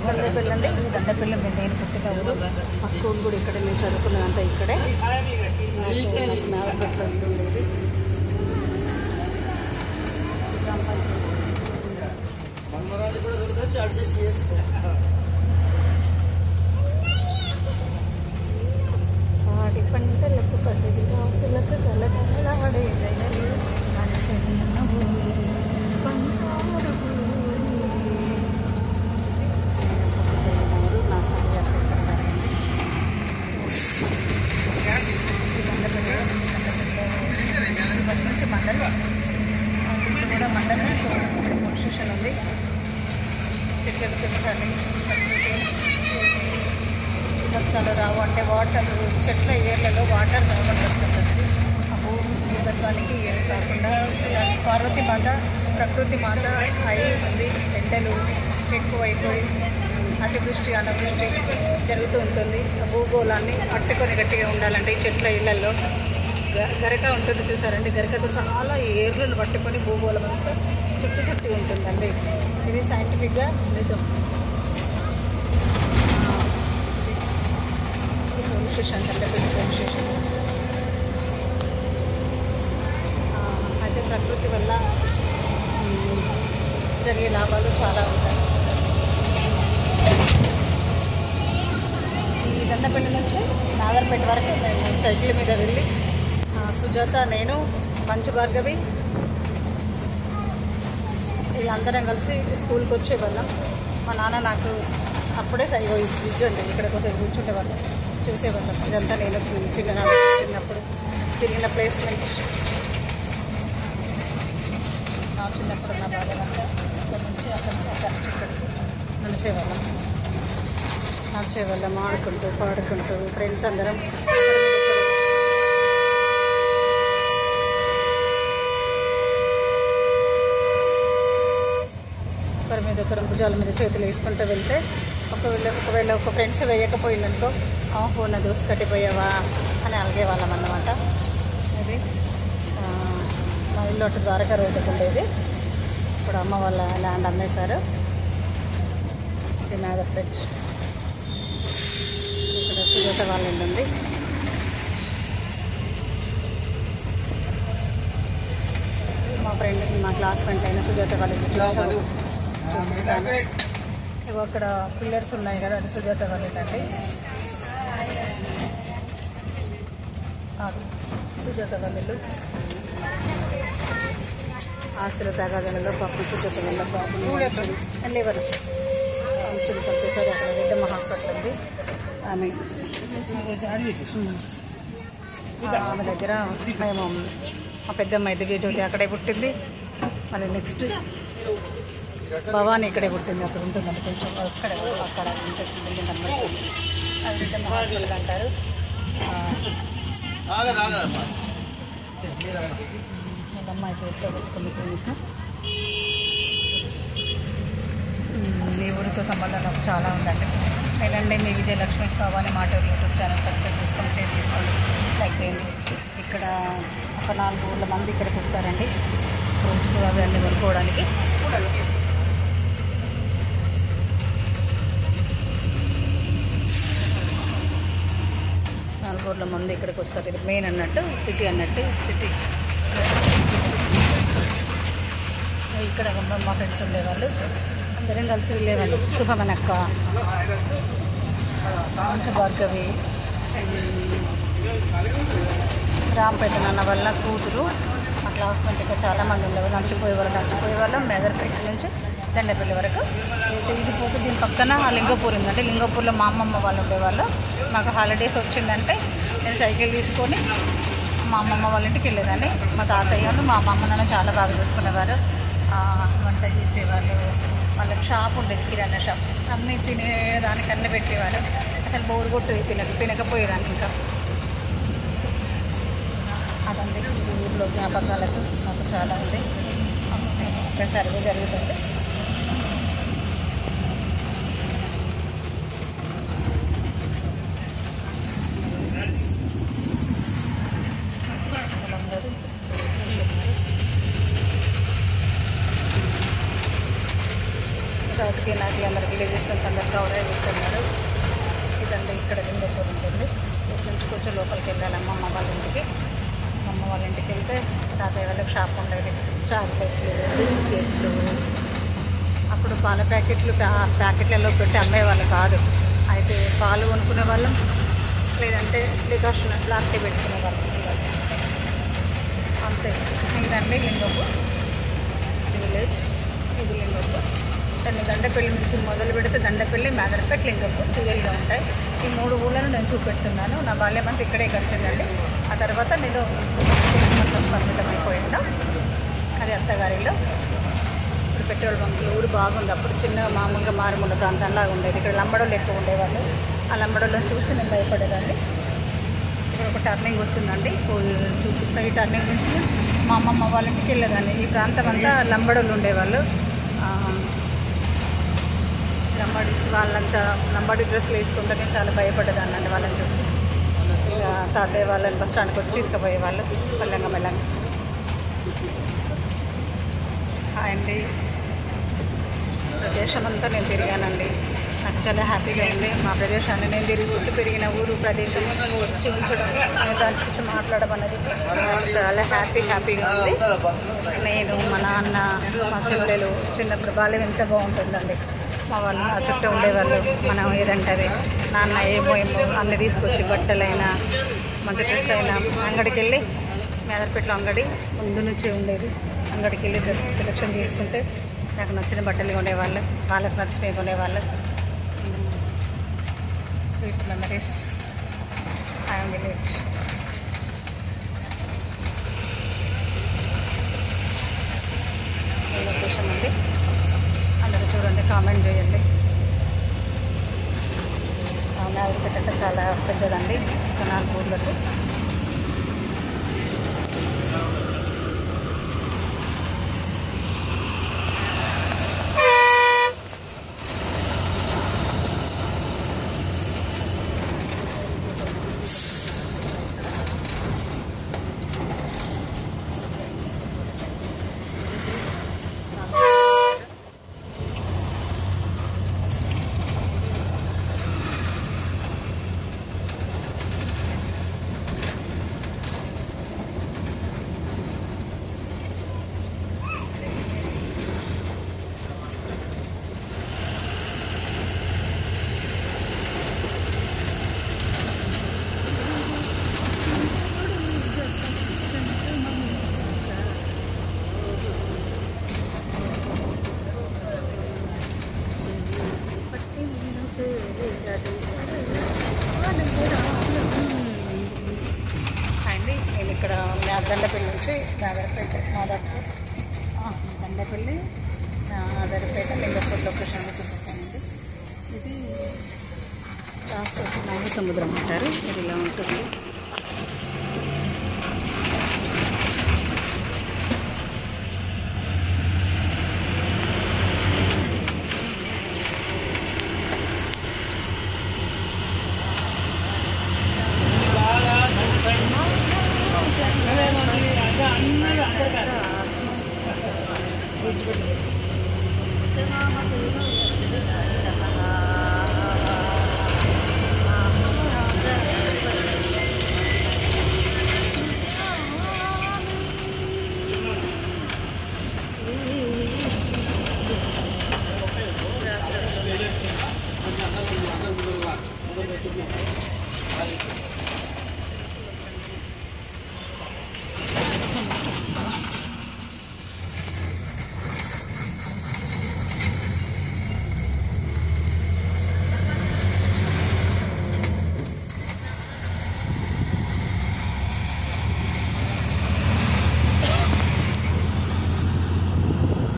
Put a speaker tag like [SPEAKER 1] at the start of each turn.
[SPEAKER 1] దండపల్లి అండి. ఇది దండపల్లి నేను పుట్టిన ఊరు. మా స్కూల్ కూడా ఇక్కడే, నేను చదువుకున్నదంతా ఇక్కడే. నాగర్పేటలో ఇల్లు ఉండేది. గ్రామ పంచాయతీ పాడి పంటలకు పసిడి రాసులకు కలకలలాడే జనని మంచన్న భూమి పంటాడు నా స్టడీ ఫస్ట్ నుంచి మండలి కూడా మండలి స్టేషన్ ఉంది. చెట్లు పెంచాలి, బతకాలు రావు అంటే వాటర్ చెట్ల ఏర్లలో వాటర్ రావట్లేదు. ఆ భూగర్భానికి ఏమి కాకుండా పార్వతీ మాత ప్రకృతి మాత అయి ఉంది. ఎండలు ఎక్కువైపోయి అతివృష్టి అనావృష్టి జరుగుతూ ఉంటుంది. ఆ భూగోళాన్ని పట్టుకొని గట్టిగా ఉండాలంటే ఈ చెట్ల ఇళ్లలో గరక ఉంటుంది చూసారండి. గరకతో చాలా ఏర్లను పట్టుకొని భూగోళం అంతా చుట్టి ఉంటుందండి. ఇది సైంటిఫిక్గా నిజం. Police station Dandepalli police station. అయితే ప్రకృతి వల్ల జరిగే లాభాలు చాలా ఉంటాయి. ఈ దండపల్లి నుంచి నాగర్పేట వరకు మేము సైకిల్ మీద వెళ్ళి సుజాత, నేను, మంచు భార్గవి వీళ్ళందరం కలిసి స్కూల్కి వచ్చేవాళ్ళం. మా నాన్న నాకు అప్పుడే బ్రిడ్జ్ అండి, ఇక్కడ కోసం కూర్చుంటేవాళ్ళం, చూసేవాళ్ళం. ఇదంతా నేను చిన్నప్పుడు తిరిగిన ప్లేస్మెంట్. నా చిన్నప్పుడు నా బాధలంతా ఇక్కడ నుంచి అక్కడికి నడిచేవాళ్ళం ఆడుకుంటూ పాడుకుంటూ ఫ్రెండ్స్ అందరం. ఒకరి మీద ఒకరు భుజాల మీద చేతులు వేసుకుంటూ వెళ్తే ఒకవేళ ఒక ఫ్రెండ్స్ వేయకపోయిందనుకో, నా దోస్తు కట్టిపోయావా అని అలిగేవాళ్ళం అన్నమాట. అది మా ఇల్లు అటు ద్వారకా రోడ్డుకు ఉండేది. ఇప్పుడు అమ్మ వాళ్ళ ల్యాండ్ అమ్మేశారు. ఇది నాగర్పేట. ఇక్కడ సుజాత వాళ్ళ ఇల్లు ఉంది. మా క్లాస్ ఫ్రెండ్ అయిన సుజాత వాళ్ళ ఇల్లు చూపిస్తాను. ఇవి అక్కడ పిల్లర్స్ ఉన్నాయి కదా, అది సుజాత వాళ్ళ ఇల్లు అండి. సుజాత వాళ్ళ ఇల్లు. ఆస్తుల తగాదాలలో పాపం సుజాత వల్ల బాబు లేవరు మనుషులు చంపేశారు. అక్కడ రెడ్డమ్మ హాస్పిటల్ ఉంది. ఆమె దగ్గర మేము మా పెద్దమ్మాయి దివ్యజ్యోతి అక్కడే పుట్టింది. మళ్ళీ నెక్స్ట్ భవానీ ఇక్కడే పుట్టింది. అక్కడ ఉంటుందండి కొంచెం అక్కడ ఇంట్రెస్ట్ బిల్డింగ్ కనబడుతుంది. అది రెడ్డమ్మ హాస్పిటల్ అంటారు. అమ్మాయి పేరుతో వచ్చుకుంది క్లినిక్. మీ ఊరితో సంబంధం నాకు చాలా ఉందండి. నేనండి మీ విజయలక్ష్మి కావాలి మాట యూట్యూబ్ ఛానల్ సబ్స్క్రైబ్ చేసుకొని షేర్ చేసుకోండి, లైక్ చేయండి. ఇక్కడ ఒక 4 ఊళ్ళ మంది ఇక్కడికి వస్తారండి ఫ్రూట్స్ అవి అన్నీ కొనుక్కోవడానికి. 4 ఊళ్ళ మంది ఇక్కడికి వస్తారు. ఇది మెయిన్ అన్నట్టు, సిటీ అన్నట్టు. సిటీ ఇక్కడ మా ఫ్రెండ్స్ ఉండేవాళ్ళు, అందరం కలిసి వెళ్ళేవాళ్ళు. శుభమనక్క, మంచు భార్గవి, రాంపేట నాన్న వల్ల కూతురు, మా క్లాస్మేట్ ఇంకా చాలామంది ఉండేవాళ్ళు. నడిచిపోయేవాళ్ళం మేదర్పేట నుంచి దండపల్లి వరకు. ఇది పోతే దీని పక్కన లింగపూర్ ఉందంటే, లింగపూర్లో మా అమ్మమ్మ వాళ్ళు ఉండేవాళ్ళు. మాకు హాలిడేస్ వచ్చిందంటే నేను సైకిల్ తీసుకొని మా అమ్మమ్మ వాళ్ళ ఇంటికి వెళ్ళేదాన్ని. మా తాతయ్యను మా అమ్మమ్మ నాన్న చాలా బాగా చూసుకునేవారు. వంట చేసేవాళ్ళు. వాళ్ళకి షాప్ ఉండేది, కిరాణా షాప్. అన్నీ తినేదానికి అన్నీ పెట్టేవాళ్ళు. అసలు బోరు కొట్టేది తినకపోయేదానికి. ఇంకా అదండి ఊళ్ళో జ్ఞాపకాలకు నాకు చాలా ఉంది. ఇక్కడ సర్వే జరుగుతుంది. రాజకీయ నాయకులు అందరు విలేజెస్ నుంచి అందరు కవర్ అయి వెళ్తున్నారు. ఇదండి ఇక్కడ లింగపూర్ ఉంటుంది. ఇక్కడి నుంచి కొంచెం లోపలికి వెళ్ళాలి అమ్మమ్మ వాళ్ళ ఇంటికి. అమ్మ వాళ్ళ ఇంటికి వెళ్తే తాతయ్య వాళ్ళకి షాప్ ఉండేది. చాక్లెట్లు, బిస్కెట్లు, అప్పుడు పాల ప్యాకెట్లలో పెట్టి అమ్మేవాళ్ళు కాదు. అయితే పాలు కొనుక్కునే వాళ్ళం, లేదంటే డికాషన్ లాక్కి పెట్టుకునే వాళ్ళం. అంతే. ఇదండి లింగపూర్ విలేజ్. ఇది లింగపూర్. దాన్ని దండపల్లి నుంచి మొదలు పెడితే దండపల్లి, మేదరపేట, లింగపూర్ సీరియల్గా ఉంటాయి. ఈ 3 ఊళ్ళను నేను చూపెడుతున్నాను. నా బాల్యం అంతా ఇక్కడే గడిచిందండి. ఆ తర్వాత నేను మొత్తం పరిమితం అయిపోయాను. అది అత్తగారిలో. ఇప్పుడు పెట్రోల్ బంకులు ఊరు బాగుంది. అప్పుడు చిన్న మామూలుగా మారుమూల ప్రాంతంలాగా ఉండేది. ఇక్కడ లంబడోళ్ళు ఎక్కువ ఉండేవాళ్ళు. ఆ లంబడోళ్ళని చూసి నేను భయపడేదాన్ని. ఇక్కడ ఒక టర్నింగ్ వస్తుందండి, చూపిస్తా. ఈ టర్నింగ్ నుంచి మా అమ్మమ్మ వాళ్ళ ఇంటికి వెళ్ళేదాన్ని. ఈ ప్రాంతం అంతా లంబడోళ్ళు ఉండేవాళ్ళు. లంబాడీస్ వాళ్ళంతా లంబాడీ డ్రెస్సులు వేసుకుంటే నేను చాలా భయపడేదాన్ని అండి వాళ్ళని చూసి. ఇక తాతయ్య వాళ్ళని బస్ స్టాండ్కి వచ్చి తీసుకుపోయేవాళ్ళు మెల్లంగా. హాయ్ అండి. ప్రదేశం అంతా నేను తిరిగానండి. నాకు చాలా హ్యాపీగా ఉంది. మా ప్రదేశాన్ని నేను తిరిగి పుట్టి పెరిగిన ఊరు ప్రదేశం చూపించడం, దాని గురించి మాట్లాడడం అనేది చాలా హ్యాపీగా ఉంది. నేను, మా నాన్న, మా చెల్లెలు చిన్నప్పుడు బాల్యం ఎంత బాగుంటుందండి. మా వాళ్ళు ఆ చుట్టూ ఉండేవాళ్ళు. మనం ఏదంటే అది నాన్న ఏమో అన్నీ తీసుకొచ్చి, బట్టలైనా మంచి డ్రెస్ అయినా అంగడికి వెళ్ళి, మేదరపేటలో అంగడి ముందు నుంచే ఉండేది. అంగడికి వెళ్ళి డ్రెస్ సెలెక్షన్ చేసుకుంటే నాకు నచ్చిన బట్టలు కొనేవాళ్ళు, వాళ్ళకి నచ్చినవి కొనేవాళ్ళు. Sweet memories. I'm village. Location ఉంది. అందరూ చూడండి, కామెంట్ చేయండి. మేదరపేట చాలా పెద్దదండి. 4 ఊర్లకు. అండి నేను ఇక్కడ దండపల్లి నుంచి మేదరపేట, దండపల్లి, మేదరపేట, లింగపూర్ లొకేషన్లో చూపిస్తానండి. ఇది లాస్ట్ నాగ సముద్రం అంటారు. ఇది ఇలా ఉంటుంది.